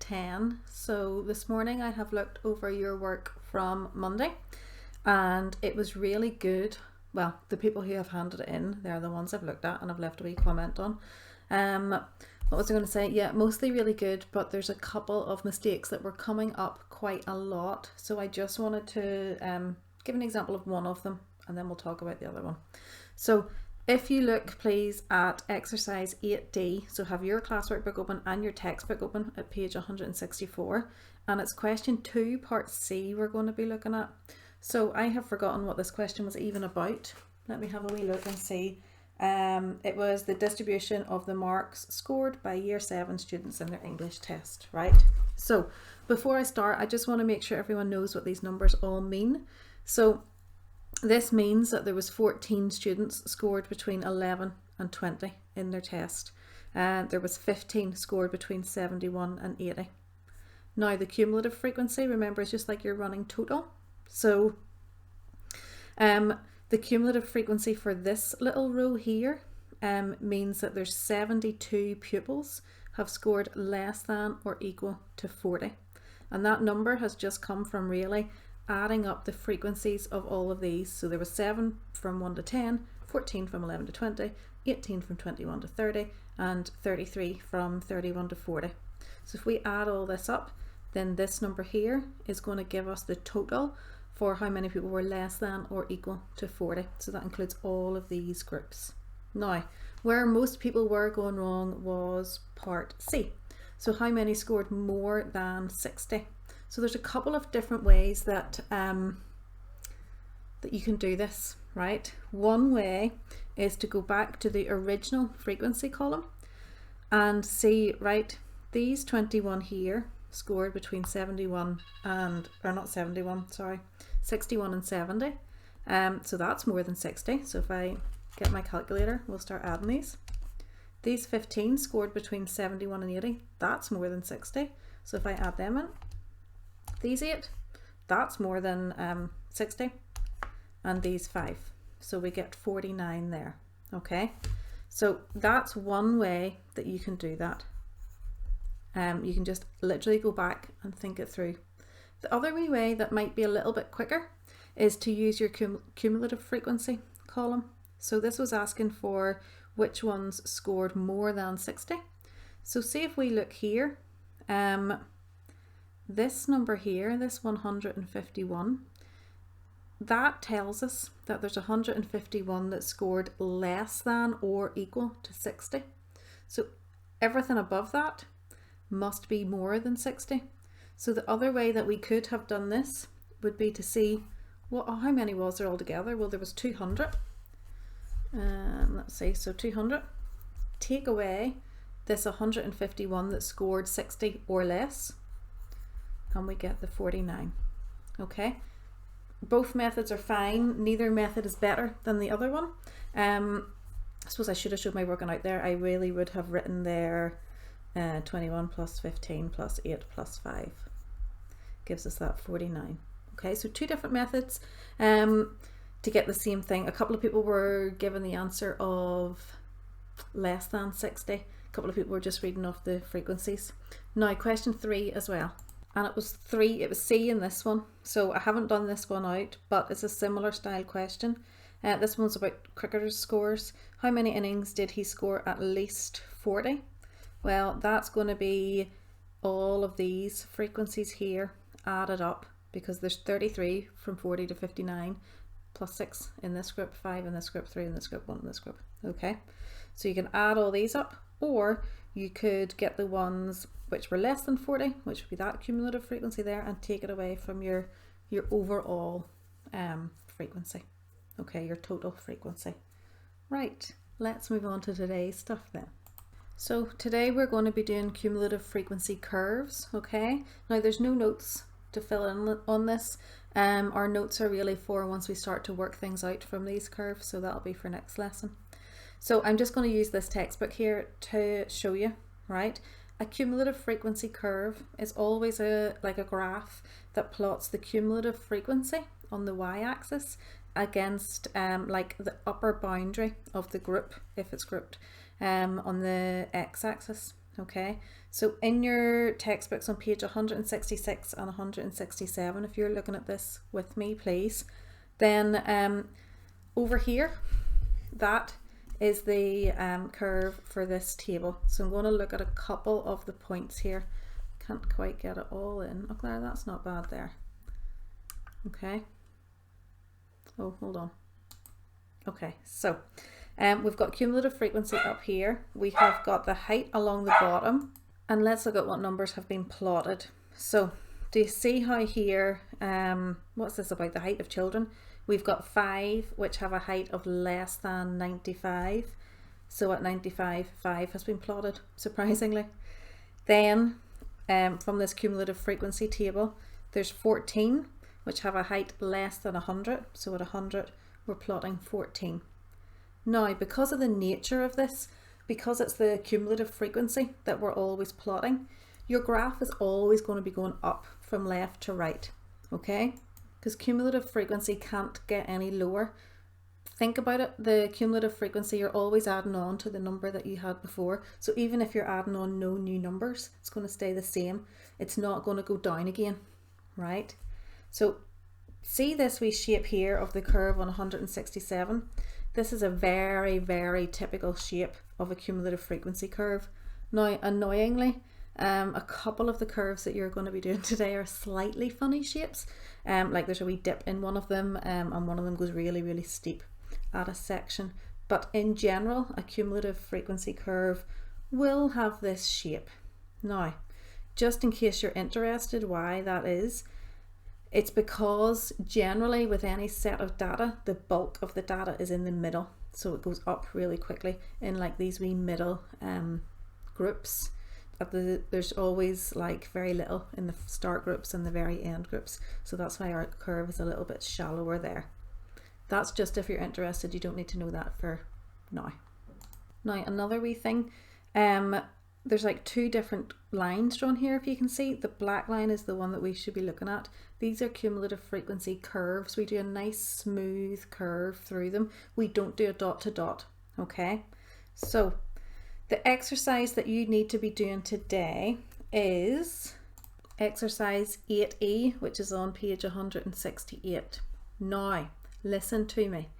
10. So this morning I have looked over your work from Monday and it was really good. Well, the people who have handed it in, they're the ones I've looked at and I've left a wee comment on. What was I going to say? Yeah, mostly really good, but there's a couple of mistakes that were coming up quite a lot. So I just wanted to give an example of one of them and then we'll talk about the other one. So if you look please at exercise 8D, so have your classwork book open and your textbook open at page 164, and it's question 2 part C we're going to be looking at. So I have forgotten what this question was even about. Let me have a wee look and see. It was the distribution of the marks scored by year 7 students in their English test, right? So before I start, I just want to make sure everyone knows what these numbers all mean. So this means that there was 14 students scored between 11 and 20 in their test, and there was 15 scored between 71 and 80. Now the cumulative frequency, remember, is just like your running total. So the cumulative frequency for this little row here means that there's 72 pupils have scored less than or equal to 40, and that number has just come from really adding up the frequencies of all of these. So there was 7 from 1 to 10, 14 from 11 to 20, 18 from 21 to 30, and 33 from 31 to 40. So if we add all this up, then this number here is going to give us the total for how many people were less than or equal to 40. So that includes all of these groups. Now, where most people were going wrong was part C. So how many scored more than 60? So there's a couple of different ways that that you can do this, right? One way is to go back to the original frequency column and see, right, these 21 here scored between 61 and, or not 71, sorry, 61 and 70. So that's more than 60. So if I get my calculator, we'll start adding these. These 15 scored between 71 and 80. That's more than 60. So if I add them in, these 8, that's more than 60, and these 5, so we get 49 there. Okay, so that's one way that you can do that. You can just literally go back and think it through. The other wee way that might be a little bit quicker is to use your cumulative frequency column. So this was asking for which ones scored more than 60. So see if we look here, this number here, this 151, that tells us that there's 151 that scored less than or equal to 60. So everything above that must be more than 60. So the other way that we could have done this would be to see how many was there altogether. Well, there was 200. Let's see, so 200. Take away this 151 that scored 60 or less, and we get the 49. Okay, both methods are fine. Neither method is better than the other one. I suppose I should have showed my working out there. I really would have written there 21 plus 15 plus 8 plus 5 gives us that 49. Okay, so two different methods to get the same thing. A couple of people were given the answer of less than 60. A couple of people were just reading off the frequencies. Now question 3 as well. And it was C in this one. So I haven't done this one out, but it's a similar style question. This one's about cricketers' scores. How many innings did he score at least 40? Well, that's going to be all of these frequencies here added up, because there's 33 from 40 to 59, plus 6 in this group, 5 in this group, 3 in this group, 1 in this group. Okay, so you can add all these up, or you could get the ones which were less than 40, which would be that cumulative frequency there, and take it away from your overall frequency. Okay, your total frequency. Right, let's move on to today's stuff then. So today we're going to be doing cumulative frequency curves. Okay, now there's no notes to fill in on this. Our notes are really for once we start to work things out from these curves, so that'll be for next lesson. So I'm just going to use this textbook here to show you, right? A cumulative frequency curve is always like a graph that plots the cumulative frequency on the y-axis against like the upper boundary of the group, if it's grouped, on the x-axis. Okay, so in your textbooks on page 166 and 167, if you're looking at this with me, please, then over here, that is the curve for this table. So I'm going to look at a couple of the points here. Can't quite get it all in. Oh, Claire, that's not bad there. Okay. Oh, hold on. Okay, so we've got cumulative frequency up here. We have got the height along the bottom. And let's look at what numbers have been plotted. So do you see how here, what's this about the height of children? We've got 5 which have a height of less than 95. So at 95, 5 has been plotted, surprisingly. Then from this cumulative frequency table, there's 14 which have a height less than 100. So at 100, we're plotting 14. Now, because of the nature of this, because it's the cumulative frequency that we're always plotting, your graph is always going to be going up from left to right, okay? Because cumulative frequency can't get any lower. Think about it, the cumulative frequency, you're always adding on to the number that you had before. So even if you're adding on no new numbers, it's going to stay the same. It's not going to go down again, right? So see this wee shape here of the curve on 167. This is a very, very typical shape of a cumulative frequency curve. Now, annoyingly, a couple of the curves that you're going to be doing today are slightly funny shapes. Like there's a wee dip in one of them, and one of them goes really, really steep at a section. But in general, a cumulative frequency curve will have this shape. Now, just in case you're interested why that is, it's because generally with any set of data, the bulk of the data is in the middle. So it goes up really quickly in like these wee middle groups. There's always like very little in the start groups and the very end groups. So that's why our curve is a little bit shallower there. That's just if you're interested, you don't need to know that for now. Now another wee thing, there's like 2 different lines drawn here, if you can see. The black line is the one that we should be looking at. These are cumulative frequency curves. We do a nice smooth curve through them. We don't do a dot to dot, okay? So the exercise that you need to be doing today is exercise 8E, which is on page 168. Now, listen to me.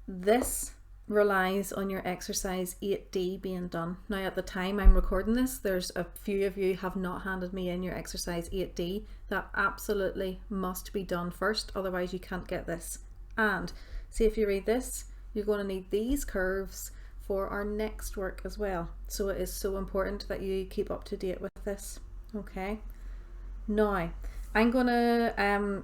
This relies on your exercise 8D being done. Now at the time I'm recording this, there's a few of you have not handed me in your exercise 8D. That absolutely must be done first, otherwise you can't get this. And see, if you read this, you're going to need these curves for our next work as well. So it is so important that you keep up to date with this, okay? Now I'm going to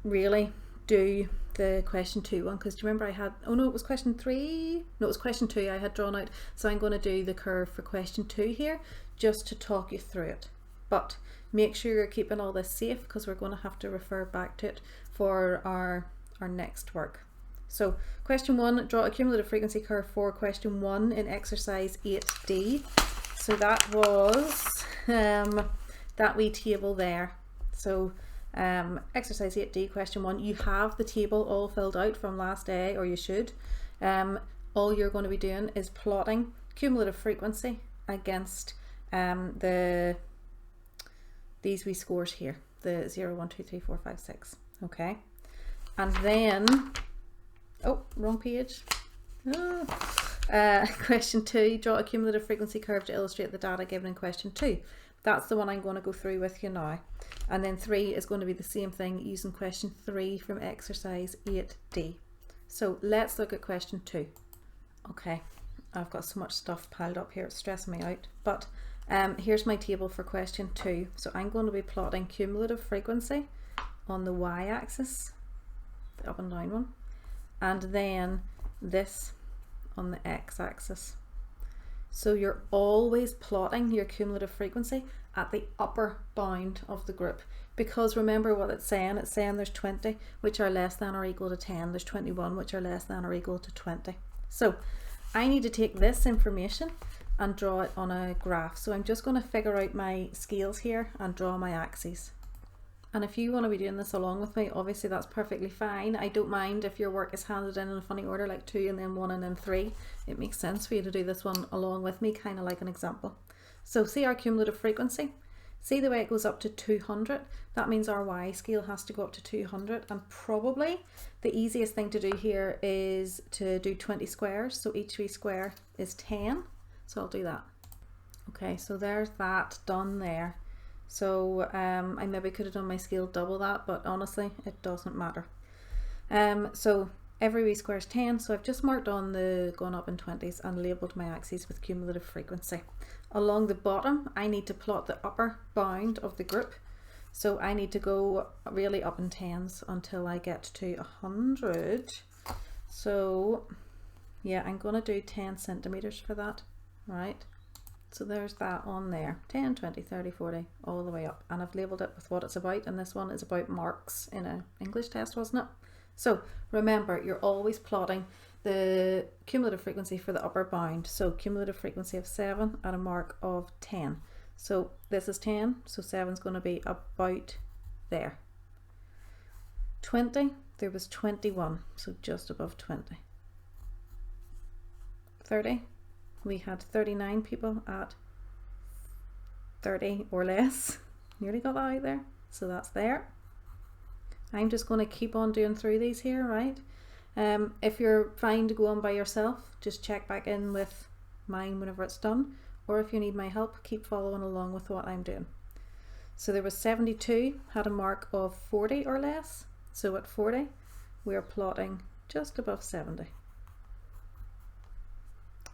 really do the question 2 one, because do you remember I had, oh no, it was question 3, no, it was question 2 I had drawn out. So I'm going to do the curve for question 2 here just to talk you through it, but make sure you're keeping all this safe because we're going to have to refer back to it for our next work. So question 1, draw a cumulative frequency curve for question 1 in exercise 8D. So that was that wee table there. So exercise 8D, question 1, you have the table all filled out from last day, or you should. All you're going to be doing is plotting cumulative frequency against these wee scores here, the 0, 1, 2, 3, 4, 5, 6, okay? And then, oh, wrong page. Question 2, draw a cumulative frequency curve to illustrate the data given in question 2. That's the one I'm going to go through with you now. And then 3 is going to be the same thing using question 3 from exercise 8D. So let's look at question 2. Okay, I've got so much stuff piled up here, it's stressing me out. But here's my table for question 2. So I'm going to be plotting cumulative frequency on the y-axis, the up and down one, and then this on the x-axis. So you're always plotting your cumulative frequency at the upper bound of the group, because remember what it's saying there's 20 which are less than or equal to 10, there's 21 which are less than or equal to 20. So I need to take this information and draw it on a graph. So I'm just going to figure out my scales here and draw my axes. And if you want to be doing this along with me, obviously that's perfectly fine. I don't mind if your work is handed in a funny order, like 2 and then 1 and then 3. It makes sense for you to do this one along with me, kind of like an example. So see our cumulative frequency? See the way it goes up to 200? That means our Y scale has to go up to 200, and probably the easiest thing to do here is to do 20 squares. So each wee square is 10. So I'll do that. Okay, so there's that done there. So I maybe could have done my scale double that, but honestly, it doesn't matter. So every wee square is 10, so I've just marked on the going up in 20s and labelled my axes with cumulative frequency. Along the bottom, I need to plot the upper bound of the group. So I need to go really up in 10s until I get to 100. So yeah, I'm going to do 10 centimetres for that, right? So there's that on there, 10, 20, 30, 40, all the way up. And I've labelled it with what it's about, and this one is about marks in an English test, wasn't it? So remember, you're always plotting the cumulative frequency for the upper bound. So cumulative frequency of 7 at a mark of 10. So this is 10, so 7 is going to be about there. 20, there was 21, so just above 20. 30, we had 39 people at 30 or less. Nearly got that out there, so that's there. I'm just going to keep on doing through these here, right? If you're fine to go on by yourself, just check back in with mine whenever it's done, or if you need my help, keep following along with what I'm doing. So there was 72, had a mark of 40 or less, so at 40 we're plotting just above 70.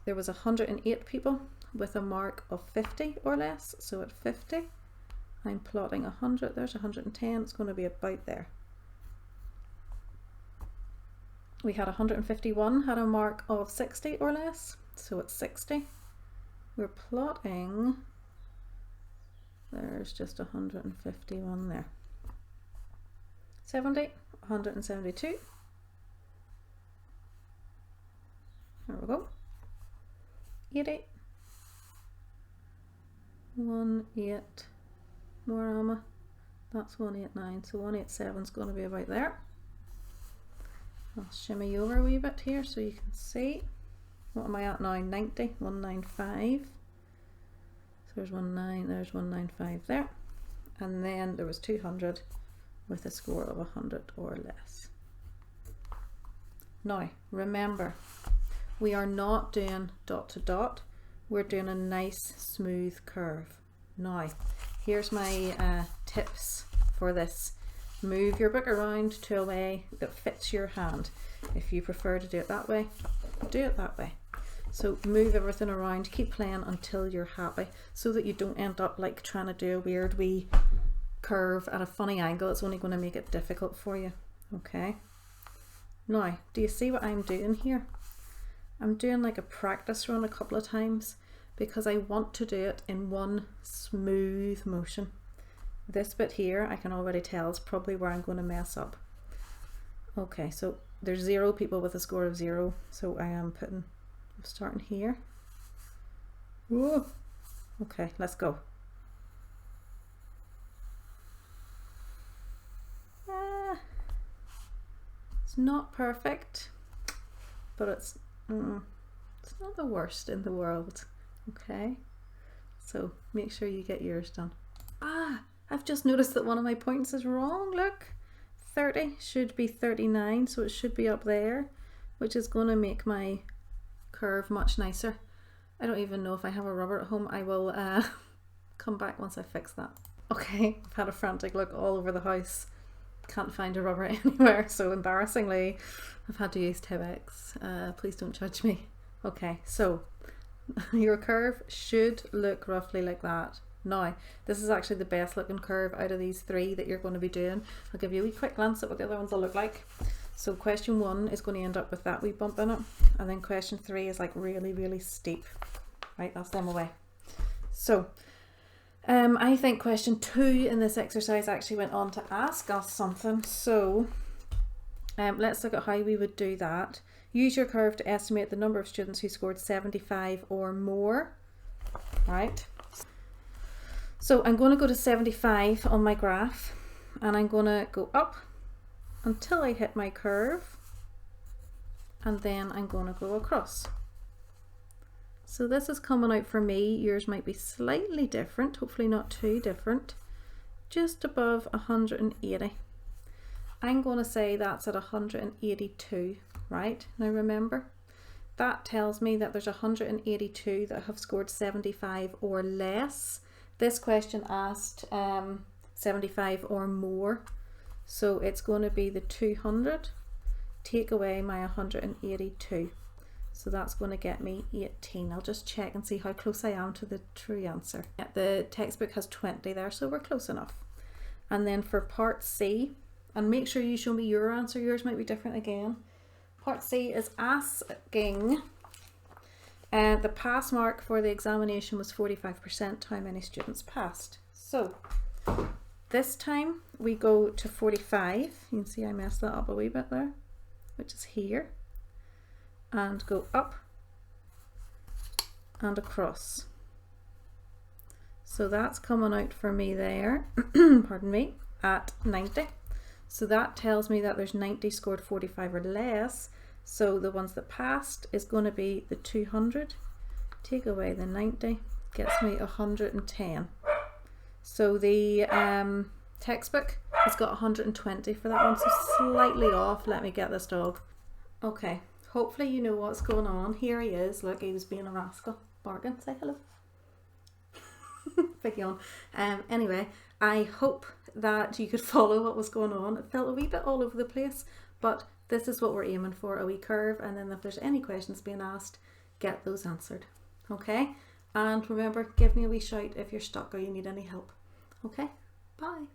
There was 108 people with a mark of 50 or less, so at 50 I'm plotting 100, there's 110, it's going to be about there. We had 151 had a mark of 60 or less, so at 60 we're plotting, there's just 151 there. 70, 172, there we go. 80, 18, where am I? That's 189, so 187 is going to be about there. I'll shimmy over a wee bit here so you can see. What am I at now? 90, 195. So there's 195 there. And then there was 200 with a score of 100 or less. Now, remember, we are not doing dot to dot. We're doing a nice smooth curve. Now, here's my tips for this. Move your book around to a way that fits your hand. If you prefer to do it that way, do it that way. So move everything around, keep playing until you're happy, so that you don't end up like trying to do a weird wee curve at a funny angle. It's only going to make it difficult for you. Okay. Now, do you see what I'm doing here? I'm doing like a practice run a couple of times because I want to do it in one smooth motion. This bit here, I can already tell, is probably where I'm going to mess up. Okay, so there's 0 people with a score of 0, so I am starting here. Whoa. Okay, let's go. It's not perfect, but it's not the worst in the world. Okay, so make sure you get yours done. I've just noticed that one of my points is wrong. Look, 30 should be 39, so it should be up there, which is going to make my curve much nicer. I don't even know if I have a rubber at home. I will come back once I fix that. Okay, I've had a frantic look all over the house. Can't find a rubber anywhere, so embarrassingly I've had to use Tibex. Please don't judge me. Okay, so your curve should look roughly like that. Now, this is actually the best looking curve out of these 3 that you're going to be doing. I'll give you a wee quick glance at what the other ones will look like. So question 1 is going to end up with that wee bump in it, and then question 3 is like really, really steep. Right, that's them away. So I think question 2 in this exercise actually went on to ask us something. So let's look at how we would do that. Use your curve to estimate the number of students who scored 75 or more. Right. So I'm going to go to 75 on my graph, and I'm going to go up until I hit my curve, and then I'm going to go across. So this is coming out for me. Yours might be slightly different, hopefully not too different. Just above 180. I'm going to say that's at 182, right? Now remember, that tells me that there's 182 that have scored 75 or less. This question asked 75 or more. So it's going to be the 200, take away my 182. So that's going to get me 18. I'll just check and see how close I am to the true answer. The textbook has 20 there, so we're close enough. And then for part C, and make sure you show me your answer, yours might be different again. Part C is asking, the pass mark for the examination was 45%, how many students passed? So this time we go to 45, you can see I messed that up a wee bit there, which is here, and go up and across. So that's coming out for me there, pardon me, at 90. So that tells me that there's 90 scored 45 or less. So the ones that passed is going to be the 200, take away the 90, gets me 110. So the textbook has got 120 for that one, so slightly off. Let me get this dog. Okay, hopefully you know what's going on. Here he is. Look, he was being a rascal. Bargain, say hello. Big yawn. Anyway, I hope that you could follow what was going on. It felt a wee bit all over the place, but this is what we're aiming for, a wee curve, and then if there's any questions being asked, get those answered. Okay? And remember, give me a wee shout if you're stuck or you need any help. Okay? Bye.